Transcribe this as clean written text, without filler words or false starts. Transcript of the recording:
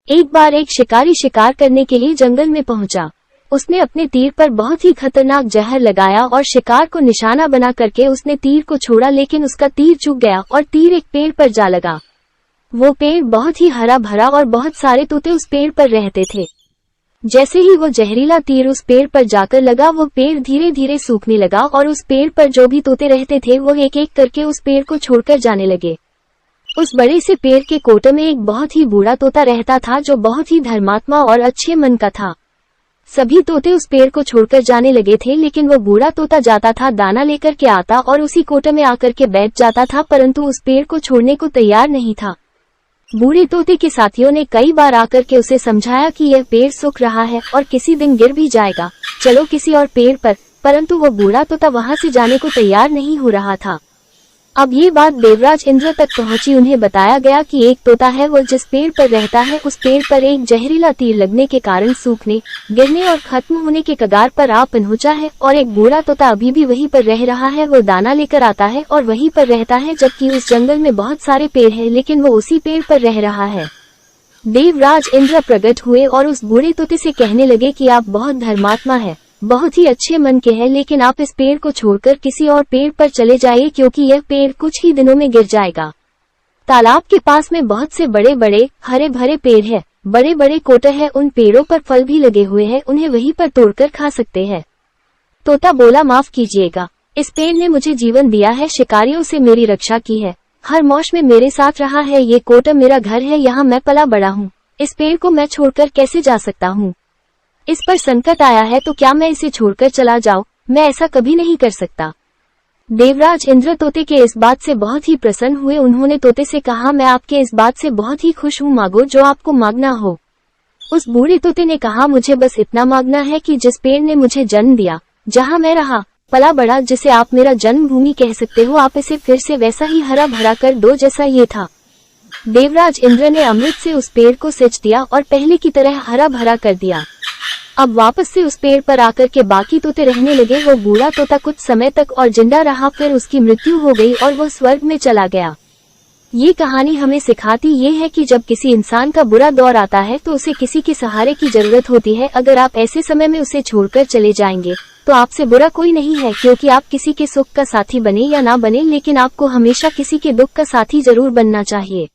एक बार एक शिकारी शिकार करने के लिए जंगल में पहुंचा। उसने अपने तीर पर बहुत ही खतरनाक जहर लगाया और शिकार को निशाना बना करके उसने तीर को छोड़ा, लेकिन उसका तीर चूक गया और तीर एक पेड़ पर जा लगा। वो पेड़ बहुत ही हरा भरा और बहुत सारे तोते उस पेड़ पर रहते थे। जैसे ही वो जहरीला तीर उस पेड़ पर जाकर लगा, वो पेड़ धीरे धीरे सूखने लगा और उस पेड़ पर जो भी तोते रहते थे वो एक एक करके उस पेड़ को छोड़कर जाने लगे। उस बड़े से पेड़ के कोटे में एक बहुत ही बूढ़ा तोता रहता था जो बहुत ही धर्मात्मा और अच्छे मन का था। सभी तोते उस पेड़ को छोड़कर जाने लगे थे, लेकिन वो बूढ़ा तोता जाता था, दाना लेकर के आता और उसी कोटे में आकर के बैठ जाता था, परंतु उस पेड़ को छोड़ने को तैयार नहीं था। बूढ़े तोते के साथियों ने कई बार आकर के उसे समझाया कि यह पेड़ सूख रहा है और किसी दिन गिर भी जाएगा, चलो किसी और पेड़ पर, परंतु वो बूढ़ा तोता वहां से जाने को तैयार नहीं हो रहा था। अब ये बात देवराज इंद्र तक पहुंची। उन्हें बताया गया कि एक तोता है, वो जिस पेड़ पर रहता है उस पेड़ पर एक जहरीला तीर लगने के कारण सूखने, गिरने और खत्म होने के कगार पर आ पहुंचा है, और एक बूढ़ा तोता अभी भी वहीं पर रह रहा है। वो दाना लेकर आता है और वहीं पर रहता है, जबकि उस जंगल में बहुत सारे पेड़ हैं, लेकिन वो उसी पेड़ पर रह रहा है। देवराज इंद्र प्रकट हुए और उस बूढ़े तोते से कहने लगे कि आप बहुत धर्मात्मा है, बहुत ही अच्छे मन के हैं, लेकिन आप इस पेड़ को छोड़कर किसी और पेड़ पर चले जाइए, क्योंकि यह पेड़ कुछ ही दिनों में गिर जाएगा। तालाब के पास में बहुत से बड़े बड़े हरे भरे पेड़ हैं, बड़े बड़े कोटे हैं, उन पेड़ों पर फल भी लगे हुए हैं, उन्हें वहीं पर तोड़कर खा सकते हैं। तोता बोला, माफ कीजिएगा, इस पेड़ ने मुझे जीवन दिया है, शिकारियों से मेरी रक्षा की है, हर मौसम में मेरे साथ रहा है, ये कोटा मेरा घर है, यहाँ मैं पला बड़ा हूँ, इस पेड़ को मैं छोड़कर कैसे जा सकता हूँ? इस पर संकट आया है तो क्या मैं इसे छोड़कर चला जाऊं? मैं ऐसा कभी नहीं कर सकता। देवराज इंद्र तोते के इस बात से बहुत ही प्रसन्न हुए। उन्होंने तोते से कहा, मैं आपके इस बात से बहुत ही खुश हूँ, मांगो जो आपको मांगना हो। उस बूढ़े तोते ने कहा, मुझे बस इतना मांगना है कि जिस पेड़ ने मुझे जन्म दिया, जहाँ मैं रहा पला बड़ा, जिसे आप मेरा जन्मभूमि कह सकते हो, आप इसे फिर से वैसा ही हरा भरा कर दो जैसा ये था। देवराज इंद्र ने अमृत से उस पेड़ को सिंच दिया और पहले की तरह हरा भरा कर दिया। अब वापस से उस पेड़ पर आकर के बाकी तोते रहने लगे। वो बूढ़ा तोता कुछ समय तक और जिंदा रहा, फिर उसकी मृत्यु हो गई और वो स्वर्ग में चला गया। ये कहानी हमें सिखाती ये है कि जब किसी इंसान का बुरा दौर आता है तो उसे किसी के सहारे की जरूरत होती है। अगर आप ऐसे समय में उसे छोड़कर चले जाएंगे तो आपसे बुरा कोई नहीं है, क्योंकि आप किसी के सुख का साथी बने या ना बने, लेकिन आपको हमेशा किसी के दुख का साथी जरूर बनना चाहिए।